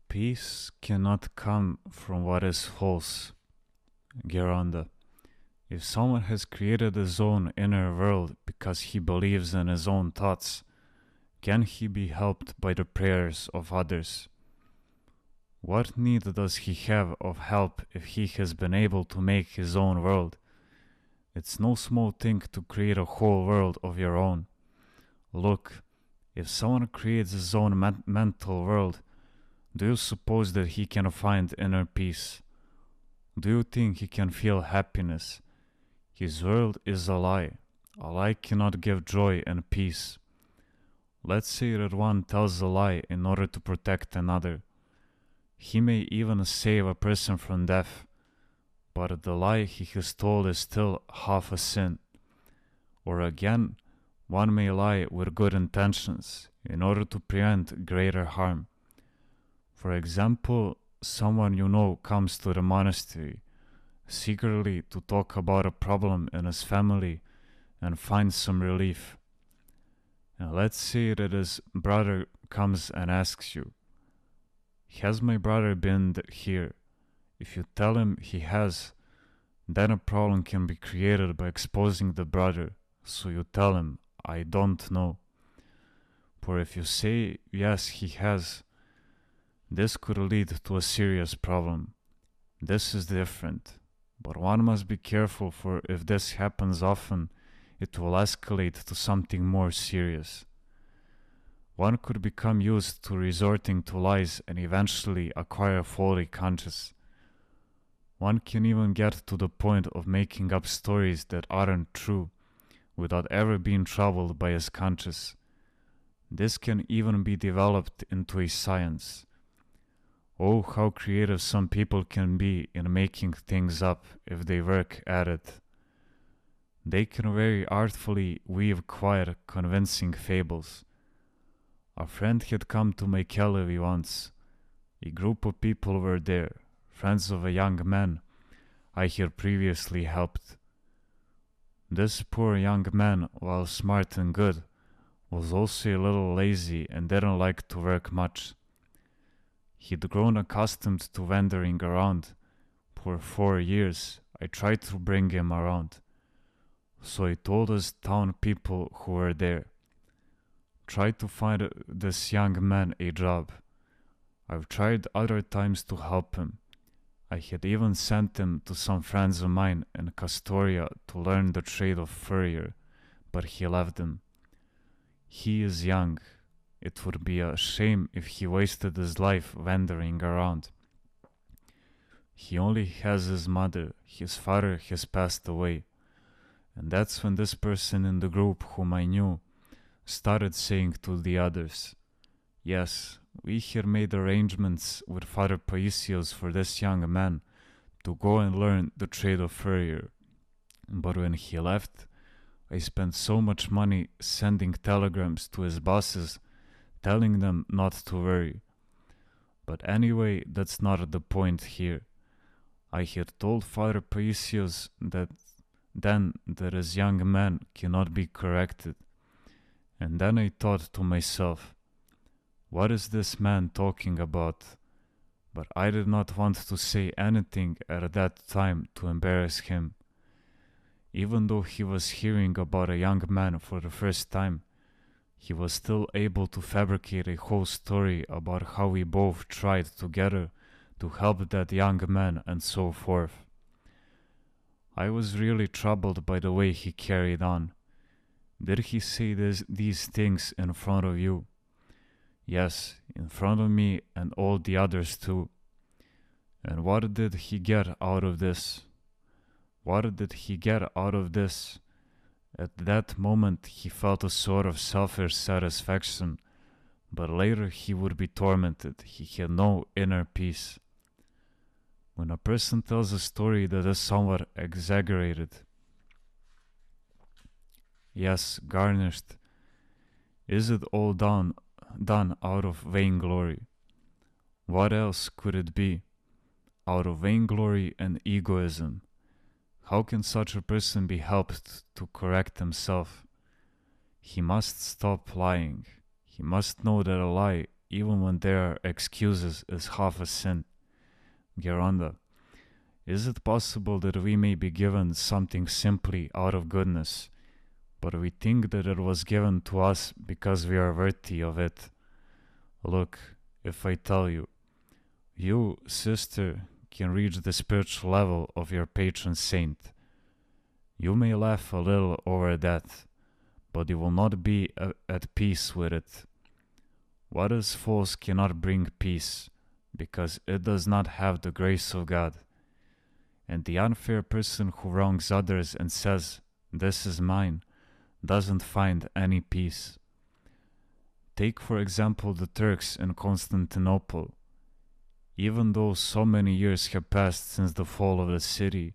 Peace cannot come from what is false. Geronda. If someone has created his own inner world because he believes in his own thoughts, can he be helped by the prayers of others? What need does he have of help if he has been able to make his own world? It's no small thing to create a whole world of your own. Look, if someone creates his own mental world, do you suppose that he can find inner peace? Do you think he can feel happiness? His world is a lie. A lie cannot give joy and peace. Let's say that one tells a lie in order to protect another. He may even save a person from death, but the lie he has told is still half a sin. Or again, one may lie with good intentions in order to prevent greater harm. For example, someone you know comes to the monastery secretly to talk about a problem in his family and finds some relief. And let's say that his brother comes and asks you, "Has my brother been here?" If you tell him he has, then a problem can be created by exposing the brother. So you tell him, "I don't know." For if you say, "Yes, he has," this could lead to a serious problem. This is different, but one must be careful, for if this happens often, it will escalate to something more serious. One could become used to resorting to lies and eventually acquire faulty conscience. One can even get to the point of making up stories that aren't true, without ever being troubled by his conscience. This can even be developed into a science. Oh, how creative some people can be in making things up if they work at it. They can very artfully weave quite convincing fables. A friend had come to my Kelevi once. A group of people were there, friends of a young man I had previously helped. This poor young man, while smart and good, was also a little lazy and didn't like to work much. He'd grown accustomed to wandering around. For 4 years, I tried to bring him around. So I told us town people who were there, "Try to find this young man a job." I've tried other times to help him. I had even sent him to some friends of mine in Castoria to learn the trade of furrier, but he left them. He is young. It would be a shame if he wasted his life wandering around. He only has his mother. His father has passed away. And that's when this person in the group whom I knew started saying to the others, "Yes, we had made arrangements with Father Paisios for this young man to go and learn the trade of furrier. But when he left, I spent so much money sending telegrams to his bosses telling them not to worry. But anyway, that's not the point here. I had told Father Paisios that his young man cannot be corrected. And then I thought to myself, what is this man talking about? But I did not want to say anything at that time to embarrass him. Even though he was hearing about a young man for the first time, he was still able to fabricate a whole story about how we both tried together to help that young man and so forth. I was really troubled by the way he carried on. Did he say these things in front of you? Yes, in front of me and all the others too. And what did he get out of this? What did he get out of this? At that moment he felt a sort of selfish satisfaction, but later he would be tormented. He had no inner peace. When a person tells a story that is somewhat exaggerated, yes, garnished, is it all done out of vainglory? What else could it be? Out of vainglory and egoism. How can such a person be helped to correct himself? He must stop lying. He must know that a lie even when their excuses is half a sin. Geronda, is it possible that we may be given something simply out of goodness, but we think that it was given to us because we are worthy of it? Look, if I tell you, you, sister, can reach the spiritual level of your patron saint. You may laugh a little over that, but you will not be at peace with it. What is false cannot bring peace, because it does not have the grace of God. And the unfair person who wrongs others and says, "This is mine," doesn't find any peace. Take for example the Turks in Constantinople. Even though so many years have passed since the fall of the city,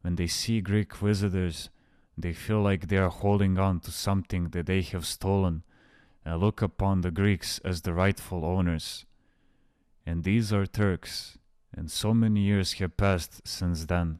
when they see Greek visitors, they feel like they are holding on to something that they have stolen and look upon the Greeks as the rightful owners. And these are Turks, and so many years have passed since then.